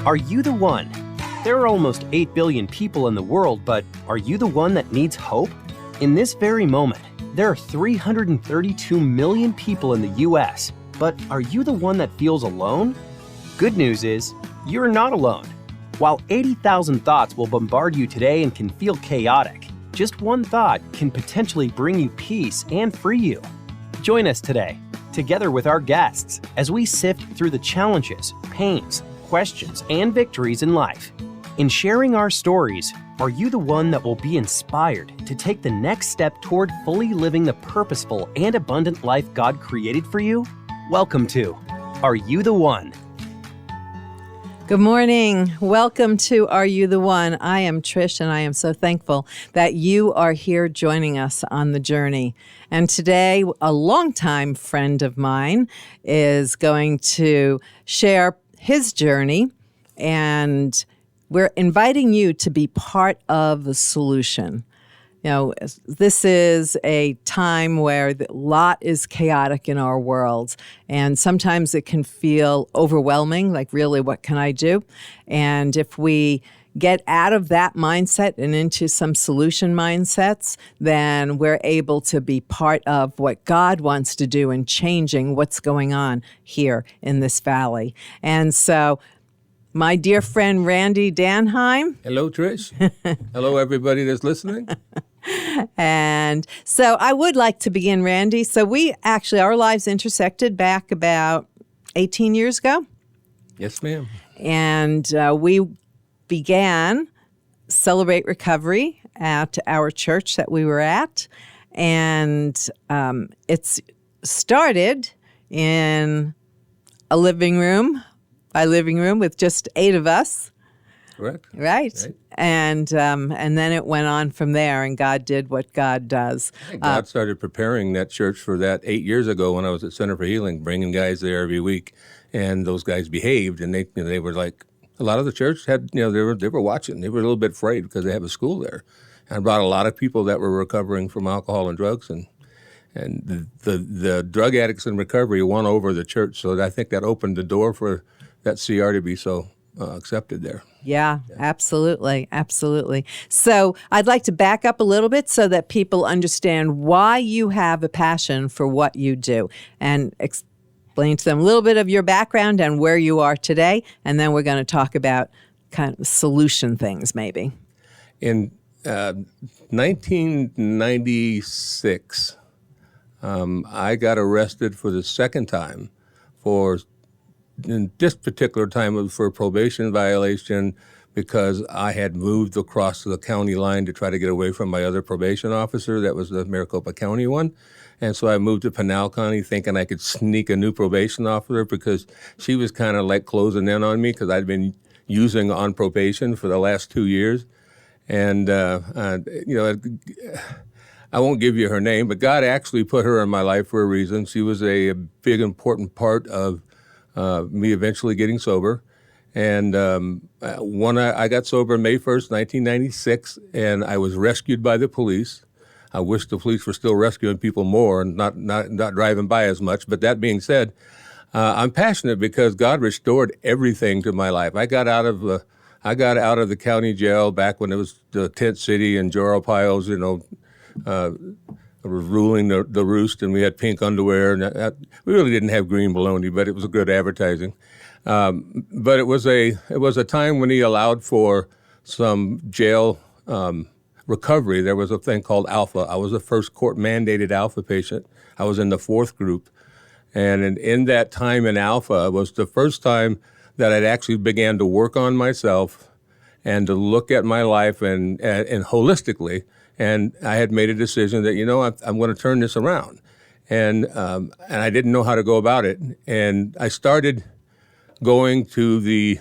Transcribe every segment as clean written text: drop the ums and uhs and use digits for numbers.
Are you the one? There are almost 8 billion people in the world, but are you the one that needs hope? In this very moment, there are 332 million people in the US, but are you the one that feels alone? Good news is, you're not alone. While 80,000 thoughts will bombard you today and can feel chaotic, just one thought can potentially bring you peace and free you. Join us today, together with our guests, as we sift through the challenges, pains, questions, and victories in life. In sharing our stories, are you the one that will be inspired to take the next step toward fully living the purposeful and abundant life God created for you? Welcome to Are You the One? Good morning. Welcome to Are You the One? I am Trish, and I am so thankful that you are here joining us on the journey. And today, a longtime friend of mine is going to share his journey, and we're inviting you to be part of the solution. You know, this is a time where a lot is chaotic in our world, and sometimes it can feel overwhelming, like, really, what can I do? And if we get out of that mindset and into some solution mindsets, then we're able to be part of what God wants to do in changing what's going on here in this valley. And so, my dear friend Randy Dannheim. Hello, Trish. Hello, everybody that's listening. And so I would like to begin, Randy. So our lives intersected back about 18 years ago. Yes, ma'am. And we began Celebrate Recovery at our church that we were at. And it's started in a living room with just 8 of us. Correct. Right. And then it went on from there, and God did what God does. God started preparing that church for that 8 years ago when I was at Center for Healing, bringing guys there every week, and those guys behaved, and they were like, a lot of the church had, they were watching. They were a little bit afraid because they have a school there. And I brought a lot of people that were recovering from alcohol and drugs, and the drug addicts in recovery won over the church. So I think that opened the door for that CR to be so accepted there. Yeah, absolutely. Absolutely. So I'd like to back up a little bit so that people understand why you have a passion for what you do, and explain to them a little bit of your background and where you are today. And then we're going to talk about kind of solution things, maybe. In 1996, I got arrested for the second time in this particular time, it was for a probation violation because I had moved across the county line to try to get away from my other probation officer. That was the Maricopa County one. And so I moved to Pinal County thinking I could sneak a new probation officer because she was kind of like closing in on me because I'd been using on probation for the last 2 years. And, I won't give you her name, but God actually put her in my life for a reason. She was a big, important part of me eventually getting sober. And I got sober May 1st, 1996, and I was rescued by the police. I wish the police were still rescuing people more and not driving by as much. But that being said, I'm passionate because God restored everything to my life. I got out of the county jail back when it was the tent city and Joro Piles, was ruling the roost, and we had pink underwear. And we really didn't have green bologna, but it was a good advertising. But it was a time when he allowed for some jail recovery. There was a thing called Alpha. I was the first court-mandated Alpha patient. I was in the 4th group. And in that time in Alpha was the first time that I'd actually began to work on myself and to look at my life and holistically. And I had made a decision that, I'm going to turn this around. And I didn't know how to go about it. And I started going to the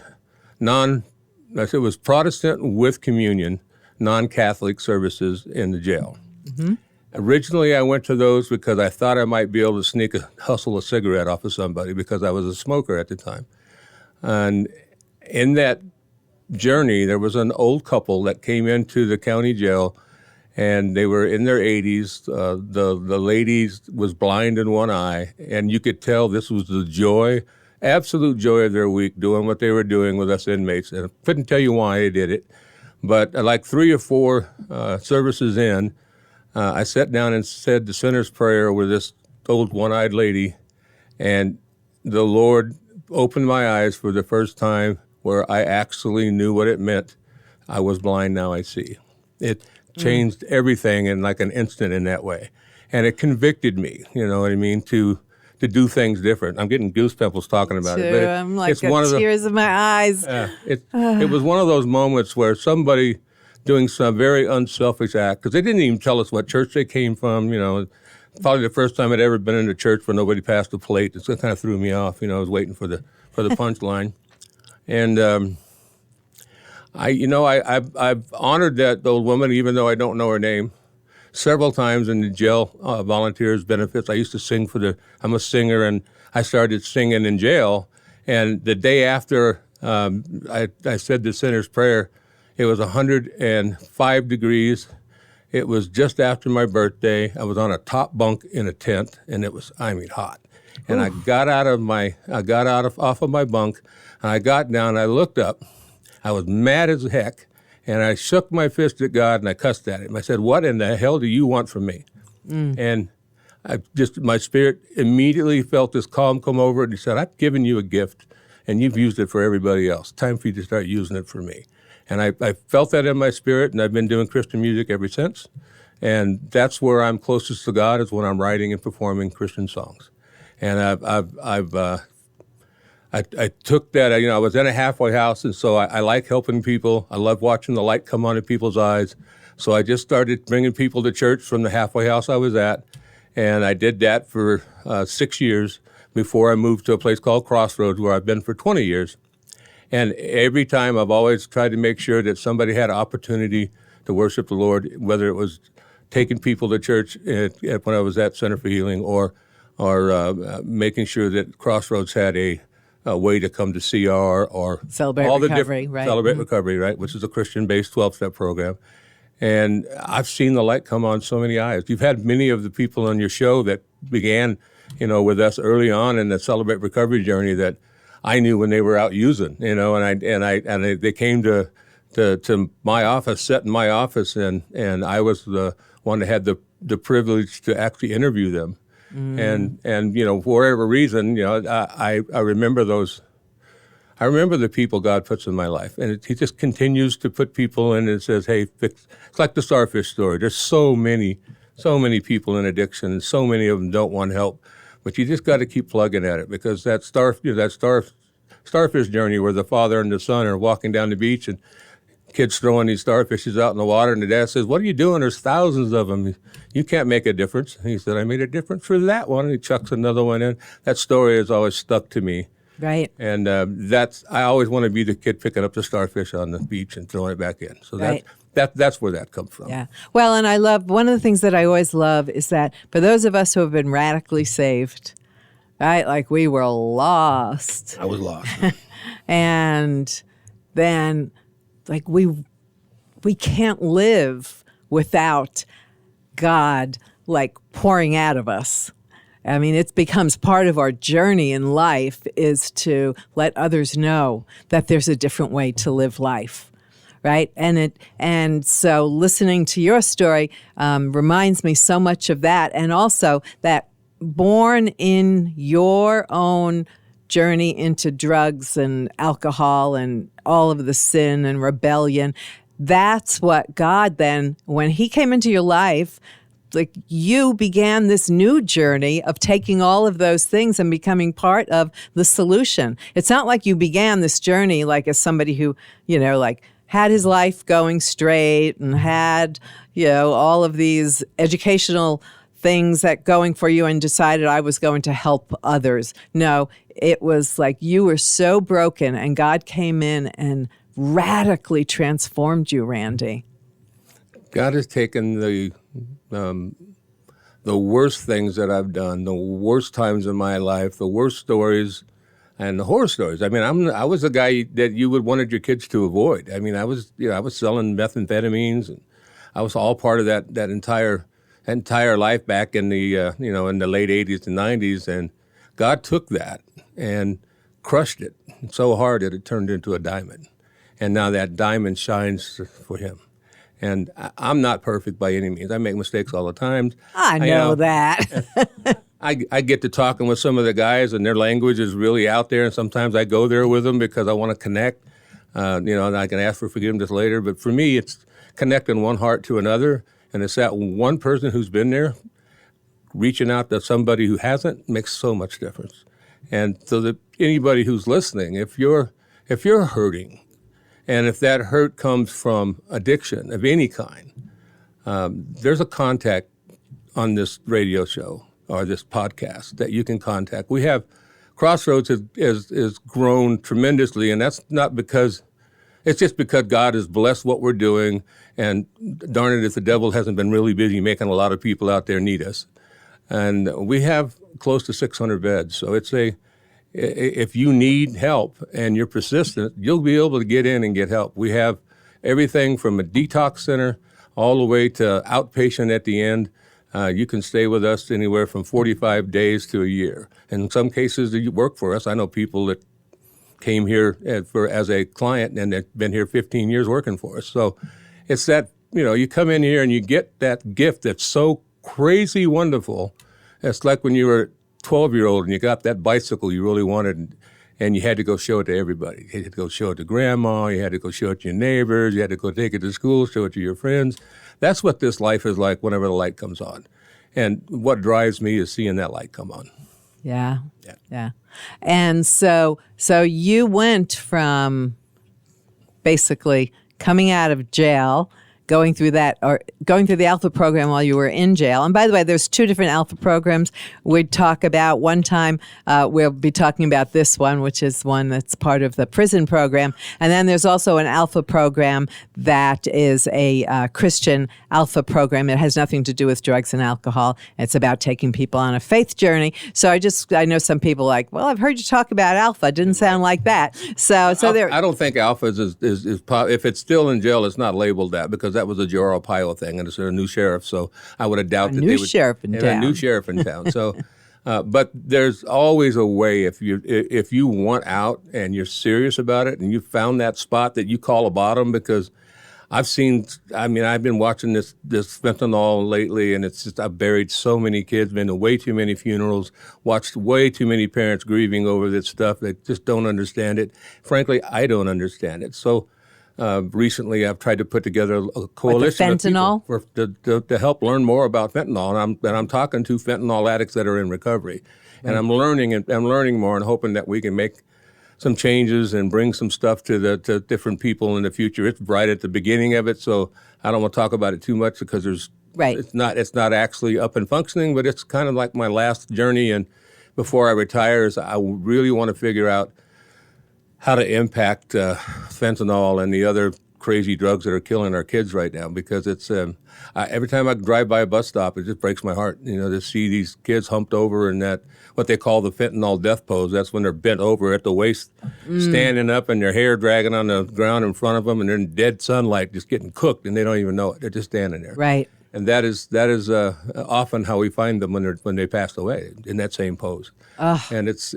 it was Protestant with communion, non-Catholic services in the jail. Mm-hmm. Originally, I went to those because I thought I might be able to hustle a cigarette off of somebody because I was a smoker at the time. And in that journey, there was an old couple that came into the county jail, and they were in their 80s. The lady was blind in one eye, and you could tell this was the joy absolute joy of their week doing what they were doing with us inmates. And I couldn't tell you why I did it, but like 3 or 4 services in, I sat down and said the sinner's prayer with this old one-eyed lady, and the Lord opened my eyes for the first time where I actually knew what it meant. I was blind, now I see. It changed everything in like an instant in that way. And it convicted me, you know what I mean, to do things different. I'm getting goosebumps talking about it. But I'm like, it's one of tears in my eyes. it was one of those moments where somebody doing some very unselfish act, because they didn't even tell us what church they came from, you know. Probably the first time I'd ever been in a church where nobody passed a plate. It kind of threw me off, you know. I was waiting for the punchline. And I've honored that old woman, even though I don't know her name, several times in the jail volunteers benefits. I used to sing I'm a singer, and I started singing in jail. And the day after I said the sinner's prayer, it was 105 degrees. It was just after my birthday. I was on a top bunk in a tent, and it was, hot. And I got off of my bunk, and I got down, and I looked up. I was mad as heck, and I shook my fist at God, and I cussed at him. I said, "What in the hell do you want from me?" And my spirit immediately felt this calm come over it. And he said, "I've given you a gift, and you've used it for everybody else. Time for you to start using it for me." And I felt that in my spirit, and I've been doing Christian music ever since. And that's where I'm closest to God, is when I'm writing and performing Christian songs. And I took that, I was in a halfway house, and so I like helping people. I love watching the light come on in people's eyes. So I just started bringing people to church from the halfway house I was at, and I did that for 6 years before I moved to a place called Crossroads, where I've been for 20 years. And every time I've always tried to make sure that somebody had an opportunity to worship the Lord, whether it was taking people to church when I was at Center for Healing, or making sure that Crossroads had a way to come to CR, or Celebrate all Recovery, the right? Celebrate Recovery, right, which is a Christian-based 12-step program. And I've seen the light come on so many eyes. You've had many of the people on your show that began, with us early on in the Celebrate Recovery journey that I knew when they were out using, and they came to my office, sat in my office, and I was the one that had the privilege to actually interview them. And for whatever reason, I remember those. I remember the people God puts in my life, and He just continues to put people in and says, "Hey, it's like the starfish story. There's so many people in addiction, and so many of them don't want help, but you just got to keep plugging at it, because that starfish journey where the father and the son are walking down the beach, and kids throwing these starfishes out in the water, and the dad says, 'What are you doing? There's thousands of them. You can't make a difference.' And he said, 'I made a difference for that one,' and he chucks another one in. That story has always stuck to me. Right. And I always want to be the kid picking up the starfish on the beach and throwing it back in. So right. That's where that comes from. Yeah. Well, and I love, one of the things that I always love is that for those of us who have been radically saved, right, like we were lost. I was lost. And then, like, we can't live without God, like, pouring out of us. I mean, it becomes part of our journey in life is to let others know that there's a different way to live life, right? And so listening to your story reminds me so much of that, and also that born in your own journey into drugs and alcohol and all of the sin and rebellion, that's what God then, when He came into your life, like you began this new journey of taking all of those things and becoming part of the solution. It's not like you began this journey like as somebody who, like had his life going straight and had, all of these educational things that going for you and decided I was going to help others. No, it was like you were so broken and God came in and radically transformed you, Randy. God has taken the worst things that I've done, the worst times in my life, the worst stories, and the horror stories. I mean, I was a guy that you would wanted your kids to avoid. I mean, I was selling methamphetamines, and I was all part of that entire life back in the in the late 80s and 90s. And God took that and crushed it so hard that it turned into a diamond. And now that diamond shines for him. And I'm not perfect by any means. I make mistakes all the time. I know that. I get to talking with some of the guys, and their language is really out there. And sometimes I go there with them because I want to connect. And I can ask for forgiveness later. But for me, it's connecting one heart to another. And it's that one person who's been there reaching out to somebody who hasn't makes so much difference. And so that anybody who's listening, if you're hurting, and if that hurt comes from addiction of any kind, there's a contact on this radio show or this podcast that you can contact. We have Crossroads has grown tremendously, and that's not because it's just because God has blessed what we're doing. And darn it, if the devil hasn't been really busy making a lot of people out there need us. And we have close to 600 beds, so if you need help and you're persistent, you'll be able to get in and get help. We have everything from a detox center all the way to outpatient at the end. You can stay with us anywhere from 45 days to a year. In some cases, you work for us. I know people that came here as a client and they've been here 15 years working for us. So it's that, you come in here and you get that gift that's so crazy wonderful. It's like when you were 12-year-old and you got that bicycle you really wanted, and you had to go show it to everybody. You had to go show it to grandma, you had to go show it to your neighbors, you had to go take it to school, show it to your friends. That's what this life is like whenever the light comes on. And what drives me is seeing that light come on. Yeah. And so you went from basically coming out of jail, going through the Alpha program while you were in jail. And by the way, there's two different Alpha programs we'd talk about. One time we'll be talking about this one, which is one that's part of the prison program. And then there's also an Alpha program that is a Christian Alpha program. It has nothing to do with drugs and alcohol. It's about taking people on a faith journey. So I know some people like, well, I've heard you talk about Alpha. It didn't sound like that. So there. I don't think Alpha is if it's still in jail, it's not labeled that, because that was a Joe Arpaio thing, and it's a new sheriff. So I would have doubted a new sheriff in town. So, but there's always a way if you want out and you're serious about it, and you found that spot that you call a bottom. Because I've been watching this fentanyl lately, and it's just I've buried so many kids, been to way too many funerals, watched way too many parents grieving over this stuff. They just don't understand it. Frankly, I don't understand it. So. Recently, I've tried to put together a coalition of people to help learn more about fentanyl, and I'm talking to fentanyl addicts that are in recovery, and I'm learning more and hoping that we can make some changes and bring some stuff to different people in the future. It's right at the beginning of it, so I don't want to talk about it too much because it's not actually up and functioning, but it's kind of like my last journey. And before I retire, I really want to figure out how to impact fentanyl and the other crazy drugs that are killing our kids right now, because it's every time I drive by a bus stop, it just breaks my heart, to see these kids humped over in that, what they call the fentanyl death pose. That's when they're bent over at the waist, standing up, and their hair dragging on the ground in front of them, and they're in dead sunlight just getting cooked, and they don't even know it. They're just standing there. Right. And that is often how we find them when they pass away, in that same pose. And it's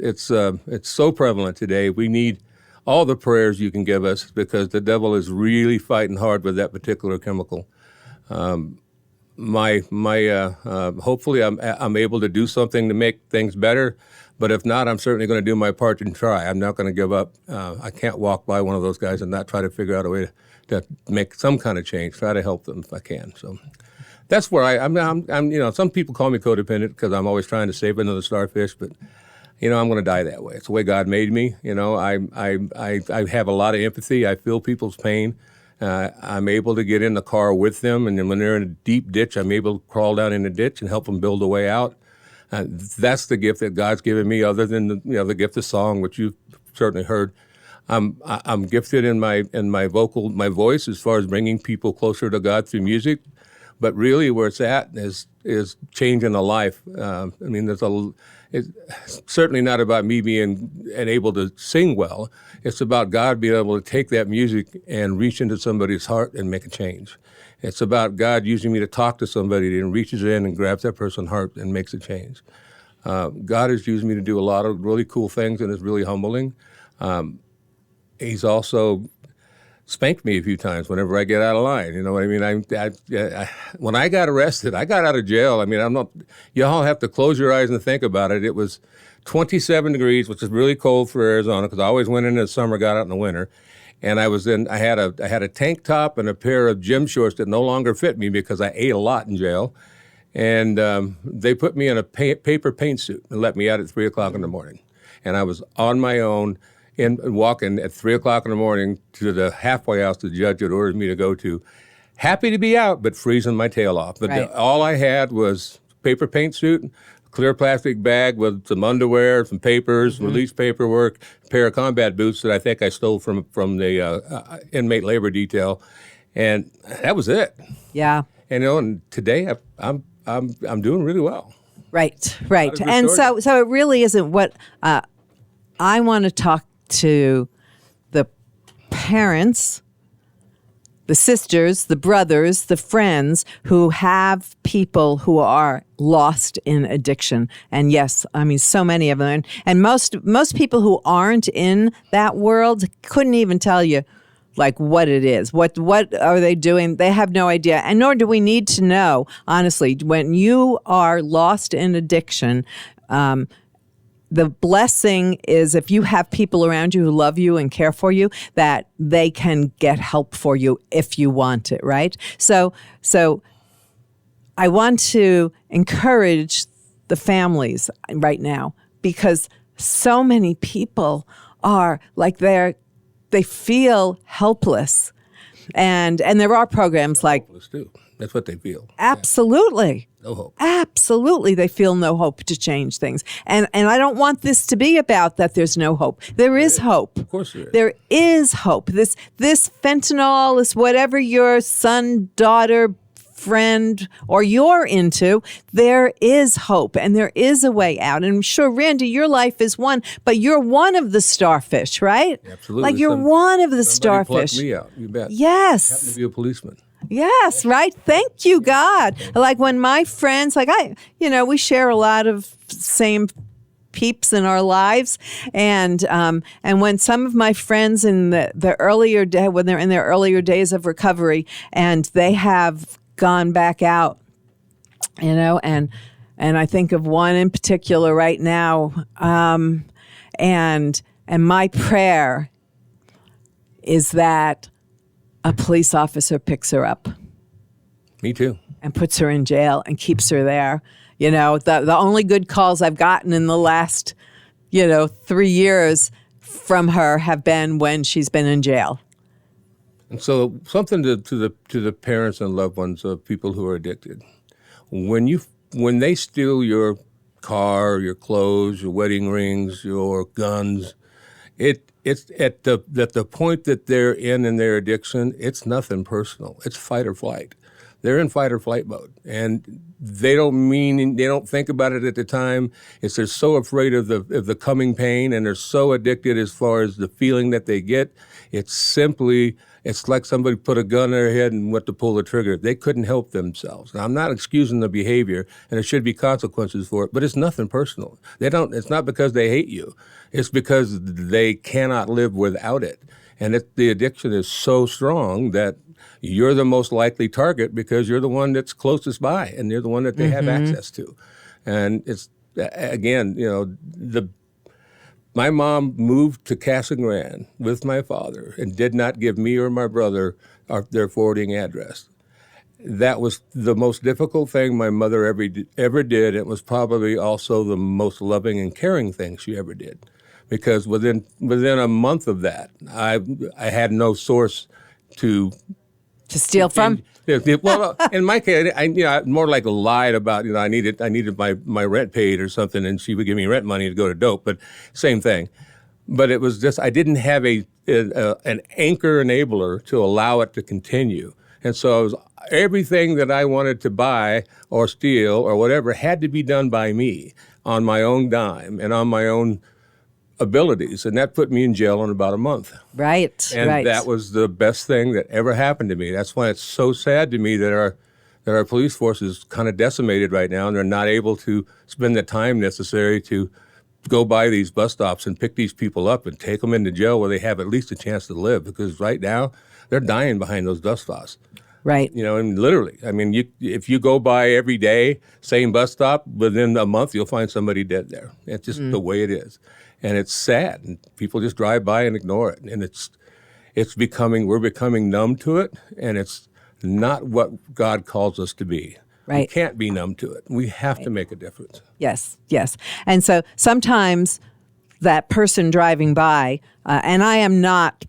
so prevalent today. We need all the prayers you can give us, because the devil is really fighting hard with that particular chemical. Hopefully I'm able to do something to make things better, but if not, I'm certainly going to do my part and try. I'm not going to give up. I can't walk by one of those guys and not try to figure out a way to make some kind of change, try to help them if I can. So that's where I'm some people call me codependent because I'm always trying to save another starfish, but I'm going to die that way. It's the way God made me. I have a lot of empathy. I feel people's pain. I'm able to get in the car with them, and then when they're in a deep ditch, I'm able to crawl down in the ditch and help them build a way out. That's the gift that God's given me, other than the gift of song, which you've certainly heard. I'm gifted in my voice as far as bringing people closer to God through music. But really, where it's at is changing a life. It's certainly not about me being able to sing well. It's about God being able to take that music and reach into somebody's heart and make a change. It's about God using me to talk to somebody and reaches in and grabs that person's heart and makes a change. God has used me to do a lot of really cool things, and it's really humbling. He's also spanked me a few times whenever I get out of line. You know what I mean? When I got arrested, I got out of jail. I mean, you all have to close your eyes and think about it. It was 27 degrees, which is really cold for Arizona, because I always went in the summer, got out in the winter. And I had a tank top and a pair of gym shorts that no longer fit me because I ate a lot in jail. And they put me in a paper paint suit and let me out at 3 o'clock in the morning. And I was on my own walking at 3 o'clock in the morning to the halfway house the judge had ordered me to go to. Happy to be out, but freezing my tail off. But Right. all I had was paper paint suit, clear plastic bag with some underwear, some papers, release paperwork, a pair of combat boots that I think I stole from the inmate labor detail, and that was it. Yeah. And today I'm doing really well. Right. Not a And good so it really isn't what I want to talk to the parents, the sisters, the brothers, the friends who have people who are lost in addiction. And yes, I mean, so many of them. And most people who aren't in that world couldn't even tell you like what it is. What are they doing? They have no idea. And nor do we need to know, honestly. When you are lost in addiction, the blessing is if you have people around you who love you and care for you, that they can get help for you if you want it, right? So I want to encourage the families right now, because so many people are like they feel helpless. And there are programs like Hopeless too. That's what they feel. absolutely. No hope. Absolutely, they feel no hope to change things. And I don't want this to be about that there's no hope. There is hope. Of course there is. There is hope. This fentanyl, this whatever your son, daughter, friend, or you're into, there is hope and there is a way out. And I'm sure, Randy, your life is one, but you're one of the starfish, right? Absolutely. Like you're one of the Somebody plucked starfish. me out. You bet. Yes. Happened to be a policeman. Yes, right. Thank you, God. Like when my friends, we share a lot of same peeps in our lives, and when some of my friends in the earlier day, when they're in their earlier days of recovery, and they have gone back out, and I think of one in particular right now, and my prayer is that a police officer picks her up Me too. and puts her in jail and keeps her there. The only good calls I've gotten in the last, 3 years from her have been when she's been in jail. And so something to the parents and loved ones of people who are addicted. When they steal your car, your clothes, your wedding rings, your guns, it's at the point that they're in their addiction, it's nothing personal. It's fight or flight. They're in fight or flight mode, and they don't think about it at the time. They're so afraid of the coming pain, and they're so addicted as far as the feeling that they get. It's like somebody put a gun in their head and went to pull the trigger. They couldn't help themselves. Now, I'm not excusing the behavior, and there should be consequences for it, but it's nothing personal. It's not because they hate you. It's because they cannot live without it. And the addiction is so strong that you're the most likely target because you're the one that's closest by, and you're the one that they have access to. And it's, again, my mom moved to Casa Grande with my father and did not give me or my brother their forwarding address. That was the most difficult thing my mother ever did. It was probably also the most loving and caring thing she ever did, because within a month of that, I had no source to steal from? Well, in my case, I more like lied about, I needed my rent paid or something, and she would give me rent money to go to dope, but same thing. But it was just, I didn't have an anchor enabler to allow it to continue. And so everything that I wanted to buy or steal or whatever had to be done by me on my own dime and on my own abilities, and that put me in jail in about a month. Right, And right. that was the best thing that ever happened to me. That's why it's so sad to me that that our police force is kind of decimated right now, and they're not able to spend the time necessary to go by these bus stops and pick these people up and take them into jail where they have at least a chance to live, because right now they're dying behind those bus stops. Right. And literally, I mean, if you go by every day, same bus stop, within a month you'll find somebody dead there. It's just the way it is, and it's sad. And people just drive by and ignore it, and we're becoming numb to it, and it's not what God calls us to be. Right. We can't be numb to it. We have to make a difference. Yes, yes. And so sometimes that person driving by, and I am not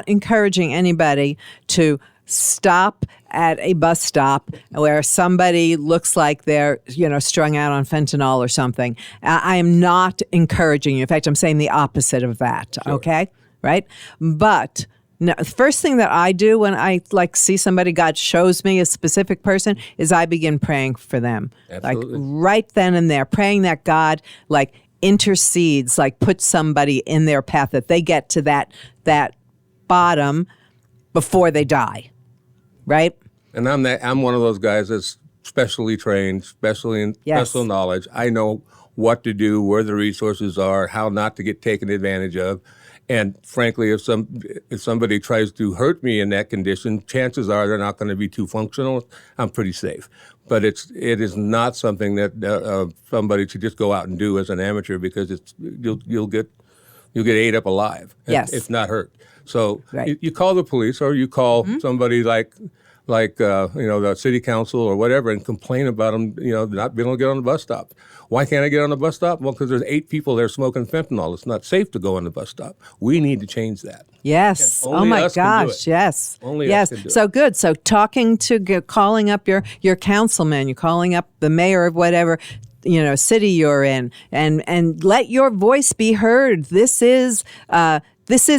encouraging anybody to stop at a bus stop where somebody looks like they're, strung out on fentanyl or something. I am not encouraging you. In fact, I'm saying the opposite of that. Sure. Okay? Right? But no, the first thing that I do when I see somebody, God shows me a specific person, is I begin praying for them. Absolutely. Right then and there, praying that God intercedes, puts somebody in their path, that they get to that bottom before they die. Right? And I'm one of those guys that's specially trained, special knowledge. I know what to do, where the resources are, how not to get taken advantage of. And frankly, if somebody tries to hurt me in that condition, chances are they're not going to be too functional. I'm pretty safe. But it is not something that somebody should just go out and do as an amateur, because you'll get ate up alive, if not hurt. So right. you call the police, or you call somebody like the city council or whatever, and complain about them, not being able to get on the bus stop. Why can't I get on the bus stop? Well, because there's 8 people there smoking fentanyl. It's not safe to go on the bus stop. We need to change that. Yes. Oh my gosh. Yes. Only us can do So it. good. So calling up your councilman, you're calling up the mayor of whatever city you're in, and let your voice be heard. This is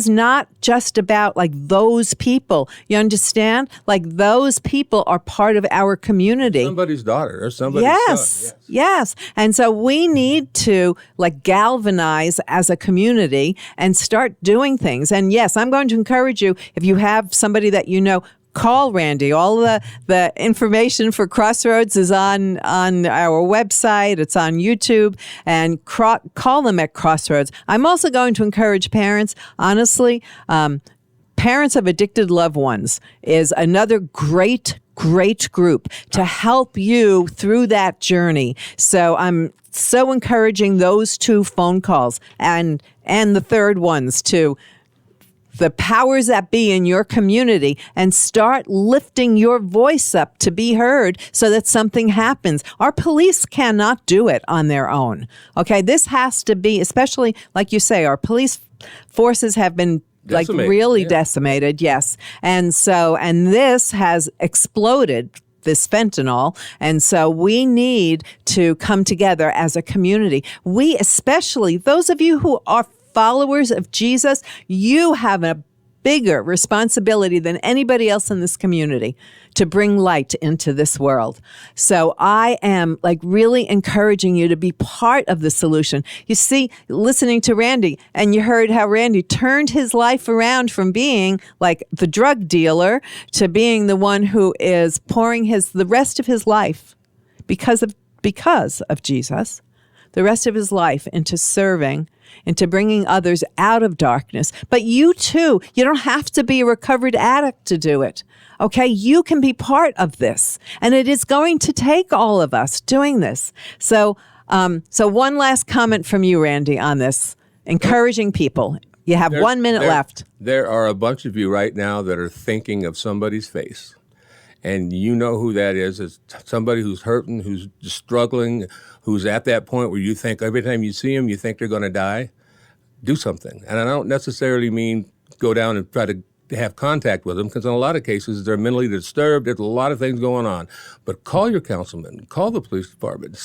not just about those people. You understand? Those people are part of our community. Somebody's daughter or somebody's son. Yes. And so we need to galvanize as a community and start doing things. And yes, I'm going to encourage you, if you have somebody that call Randy. All the information for Crossroads is on our website. It's on YouTube. And call them at Crossroads. I'm also going to encourage parents, honestly, parents of addicted loved ones is another great group to help you through that journey. So I'm so encouraging those 2 phone calls and the third ones too. The powers that be in your community, and start lifting your voice up to be heard so that something happens. Our police cannot do it on their own. Okay, this has to be, especially like you say, our police forces have been really decimated. Yes. And this has exploded, this fentanyl. And so we need to come together as a community. We, especially those of you who are followers of Jesus, you have a bigger responsibility than anybody else in this community to bring light into this world. So I am really encouraging you to be part of the solution. You see, listening to Randy, and you heard how Randy turned his life around from being the drug dealer to being the one who is pouring the rest of his life because of Jesus, the rest of his life into serving, into bringing others out of darkness. But you too, you don't have to be a recovered addict to do it. Okay, you can be part of this, and it is going to take all of us doing this. So one last comment from you, Randy, on this, encouraging people. You have 1 minute left. There are a bunch of you right now that are thinking of somebody's face. And you know who that is. It's somebody who's hurting, who's struggling, who's at that point where you think every time you see them, you think they're going to die. Do something. And I don't necessarily mean go down and try to have contact with them, because in a lot of cases, they're mentally disturbed. There's a lot of things going on. But call your councilman, call the police department,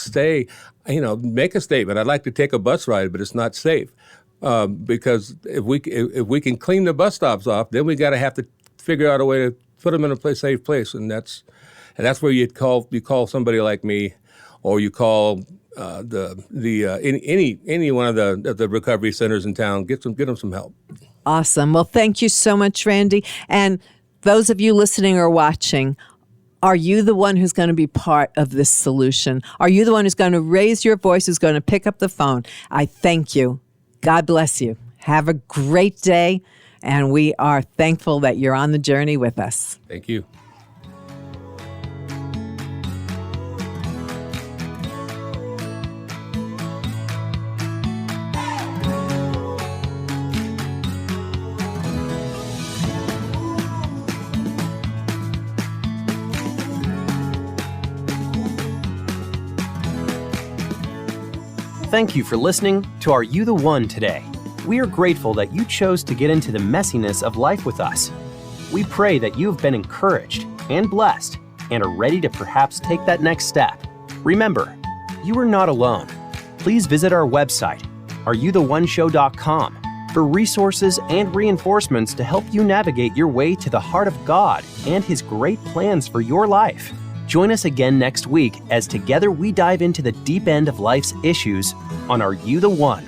make a statement. I'd like to take a bus ride, but it's not safe. Because if we can clean the bus stops off, then we got to have to figure out a way to put them in a safe place, and that's where you call somebody like me, or you call any one of the recovery centers in town. Get them some help. Awesome. Well, thank you so much, Randy. And those of you listening or watching, Are you the one who's going to be part of this solution? Are you the one who's going to raise your voice, who's going to pick up the phone? I thank you. God bless you. Have a great day, and we are thankful that you're on the journey with us. Thank you. Thank you for listening to Are You the One today. We are grateful that you chose to get into the messiness of life with us. We pray that you have been encouraged and blessed and are ready to perhaps take that next step. Remember, you are not alone. Please visit our website, areyoutheoneshow.com, for resources and reinforcements to help you navigate your way to the heart of God and His great plans for your life. Join us again next week as together we dive into the deep end of life's issues on Are You the One?